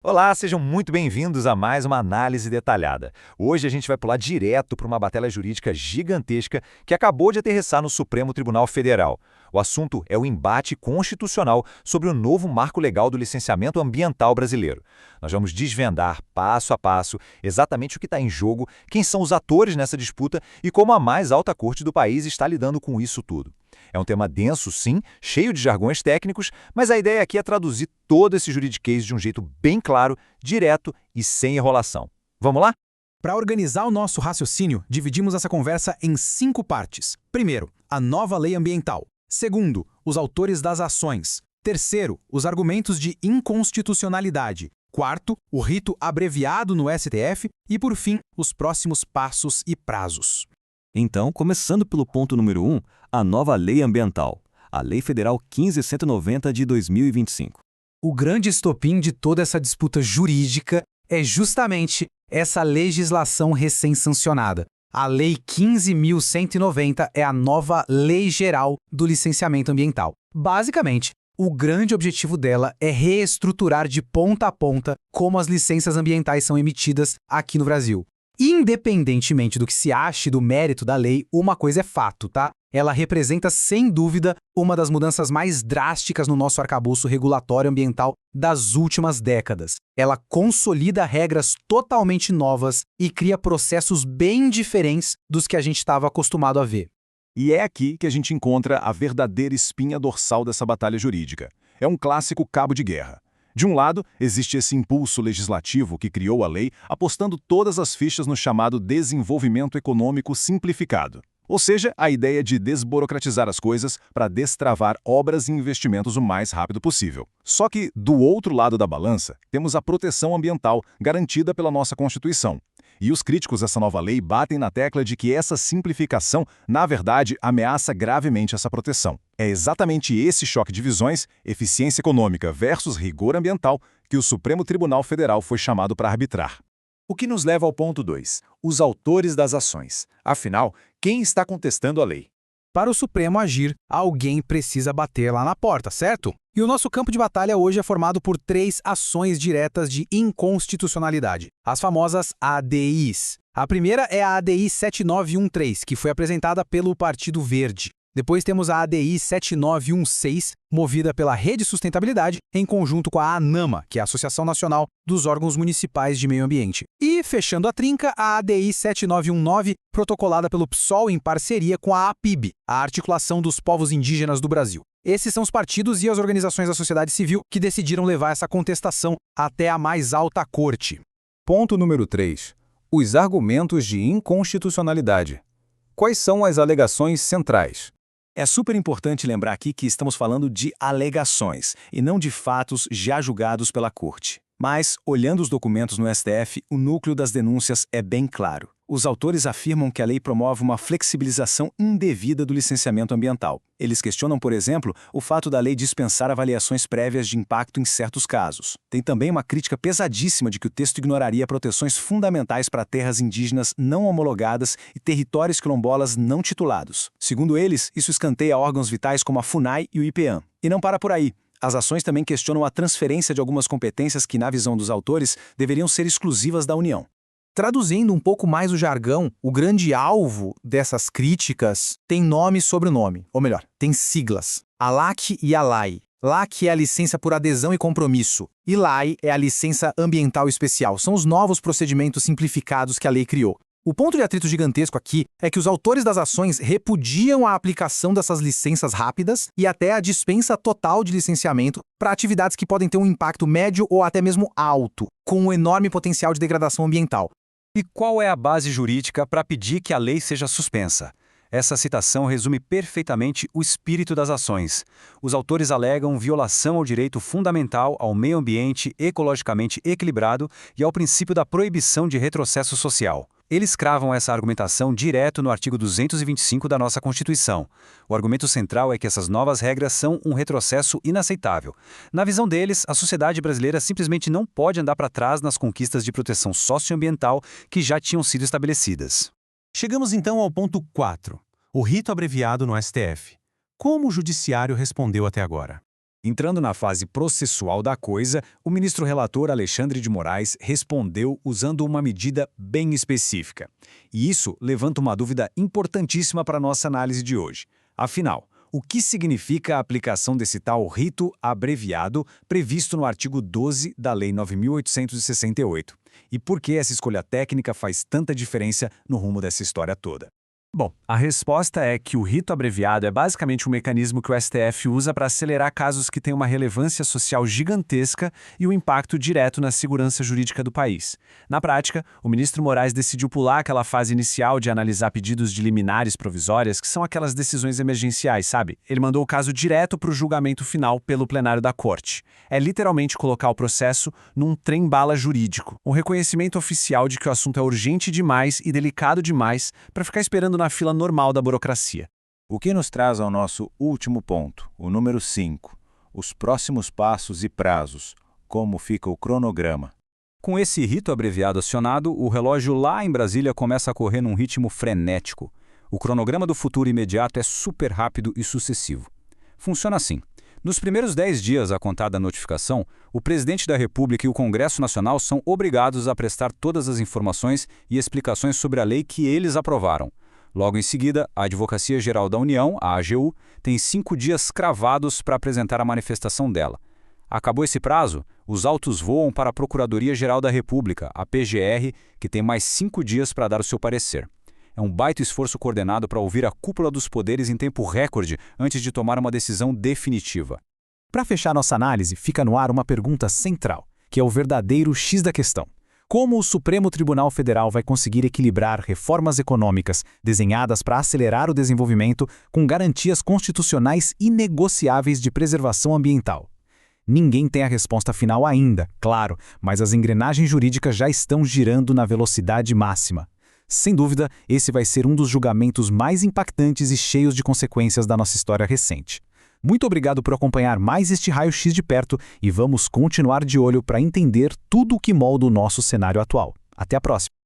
Olá, sejam muito bem-vindos a mais uma análise detalhada. Hoje a gente vai pular direto para uma batalha jurídica gigantesca que acabou de aterrissar no Supremo Tribunal Federal. O assunto é o embate constitucional sobre o novo marco legal do licenciamento ambiental brasileiro. Nós vamos desvendar, passo a passo, exatamente o que está em jogo, quem são os atores nessa disputa e como a mais alta corte do país está lidando com isso tudo. É um tema denso, sim, cheio de jargões técnicos, mas a ideia aqui é traduzir todo esse juridiquês de um jeito bem claro, direto e sem enrolação. Vamos lá? Para organizar o nosso raciocínio, dividimos essa conversa em 5 partes. Primeiro, a nova lei ambiental. Segundo, os autores das ações. Terceiro, os argumentos de inconstitucionalidade. Quarto, o rito abreviado no STF. E, por fim, os próximos passos e prazos. Então, começando pelo ponto número 1, a nova Lei Ambiental, a Lei Federal 15.190 de 2025. O grande estopim de toda essa disputa jurídica é justamente essa legislação recém-sancionada. A Lei 15.190 é a nova Lei Geral do Licenciamento Ambiental. Basicamente, o grande objetivo dela é reestruturar de ponta a ponta como as licenças ambientais são emitidas aqui no Brasil. Independentemente do que se ache do mérito da lei, uma coisa é fato, tá? Ela representa, sem dúvida, uma das mudanças mais drásticas no nosso arcabouço regulatório ambiental das últimas décadas. Ela consolida regras totalmente novas e cria processos bem diferentes dos que a gente estava acostumado a ver. E é aqui que a gente encontra a verdadeira espinha dorsal dessa batalha jurídica. É um clássico cabo de guerra. De um lado, existe esse impulso legislativo que criou a lei apostando todas as fichas no chamado desenvolvimento econômico simplificado. Ou seja, a ideia de desburocratizar as coisas para destravar obras e investimentos o mais rápido possível. Só que, do outro lado da balança, temos a proteção ambiental garantida pela nossa Constituição. E os críticos dessa nova lei batem na tecla de que essa simplificação, na verdade, ameaça gravemente essa proteção. É exatamente esse choque de visões, eficiência econômica versus rigor ambiental, que o Supremo Tribunal Federal foi chamado para arbitrar. O que nos leva ao ponto 2, os autores das ações. Afinal, quem está contestando a lei? Para o Supremo agir, alguém precisa bater lá na porta, certo? E o nosso campo de batalha hoje é formado por 3 ações diretas de inconstitucionalidade, as famosas ADIs. A primeira é a ADI 7913, que foi apresentada pelo Partido Verde. Depois temos a ADI 7916, movida pela Rede Sustentabilidade, em conjunto com a ANAMA, que é a Associação Nacional dos Órgãos Municipais de Meio Ambiente. E, fechando a trinca, a ADI 7919, protocolada pelo PSOL em parceria com a APIB, a Articulação dos Povos Indígenas do Brasil. Esses são os partidos e as organizações da sociedade civil que decidiram levar essa contestação até a mais alta corte. Ponto número 3. Os argumentos de inconstitucionalidade. Quais são as alegações centrais? É super importante lembrar aqui que estamos falando de alegações e não de fatos já julgados pela Corte. Mas, olhando os documentos no STF, o núcleo das denúncias é bem claro. Os autores afirmam que a lei promove uma flexibilização indevida do licenciamento ambiental. Eles questionam, por exemplo, o fato da lei dispensar avaliações prévias de impacto em certos casos. Tem também uma crítica pesadíssima de que o texto ignoraria proteções fundamentais para terras indígenas não homologadas e territórios quilombolas não titulados. Segundo eles, isso escanteia órgãos vitais como a FUNAI e o IPEAM. E não para por aí. As ações também questionam a transferência de algumas competências que, na visão dos autores, deveriam ser exclusivas da União. Traduzindo um pouco mais o jargão, o grande alvo dessas críticas tem nome e sobrenome, ou melhor, tem siglas. ALAC e ALAI. LAC é a licença por adesão e compromisso, e LAI é a licença ambiental especial. São os novos procedimentos simplificados que a lei criou. O ponto de atrito gigantesco aqui é que os autores das ações repudiam a aplicação dessas licenças rápidas e até a dispensa total de licenciamento para atividades que podem ter um impacto médio ou até mesmo alto, com um enorme potencial de degradação ambiental. E qual é a base jurídica para pedir que a lei seja suspensa? Essa citação resume perfeitamente o espírito das ações. Os autores alegam violação ao direito fundamental ao meio ambiente ecologicamente equilibrado e ao princípio da proibição de retrocesso social. Eles cravam essa argumentação direto no artigo 225 da nossa Constituição. O argumento central é que essas novas regras são um retrocesso inaceitável. Na visão deles, a sociedade brasileira simplesmente não pode andar para trás nas conquistas de proteção socioambiental que já tinham sido estabelecidas. Chegamos então ao ponto 4, o rito abreviado no STF. Como o Judiciário respondeu até agora? Entrando na fase processual da coisa, o ministro relator Alexandre de Moraes respondeu usando uma medida bem específica. E isso levanta uma dúvida importantíssima para a nossa análise de hoje. Afinal, o que significa a aplicação desse tal rito abreviado previsto no artigo 12 da Lei 9.868? E por que essa escolha técnica faz tanta diferença no rumo dessa história toda? Bom, a resposta é que o rito abreviado é basicamente um mecanismo que o STF usa para acelerar casos que têm uma relevância social gigantesca e um impacto direto na segurança jurídica do país. Na prática, o ministro Moraes decidiu pular aquela fase inicial de analisar pedidos de liminares provisórias, que são aquelas decisões emergenciais, sabe? Ele mandou o caso direto para o julgamento final pelo plenário da Corte. É literalmente colocar o processo num trem-bala jurídico. Um reconhecimento oficial de que o assunto é urgente demais e delicado demais para ficar esperando na fila normal da burocracia. O que nos traz ao nosso último ponto, o número 5, os próximos passos e prazos, como fica o cronograma. Com esse rito abreviado acionado, o relógio lá em Brasília começa a correr num ritmo frenético. O cronograma do futuro imediato é super rápido e sucessivo. Funciona assim. Nos primeiros 10 dias a contar da notificação, o presidente da República e o Congresso Nacional são obrigados a prestar todas as informações e explicações sobre a lei que eles aprovaram. Logo em seguida, a Advocacia Geral da União, a AGU, tem 5 dias cravados para apresentar a manifestação dela. Acabou esse prazo, os autos voam para a Procuradoria-Geral da República, a PGR, que tem mais 5 dias para dar o seu parecer. É um baita esforço coordenado para ouvir a cúpula dos poderes em tempo recorde antes de tomar uma decisão definitiva. Para fechar nossa análise, fica no ar uma pergunta central, que é o verdadeiro X da questão. Como o Supremo Tribunal Federal vai conseguir equilibrar reformas econômicas desenhadas para acelerar o desenvolvimento com garantias constitucionais inegociáveis de preservação ambiental? Ninguém tem a resposta final ainda, claro, mas as engrenagens jurídicas já estão girando na velocidade máxima. Sem dúvida, esse vai ser um dos julgamentos mais impactantes e cheios de consequências da nossa história recente. Muito obrigado por acompanhar mais este raio-x de perto e vamos continuar de olho para entender tudo o que molda o nosso cenário atual. Até a próxima!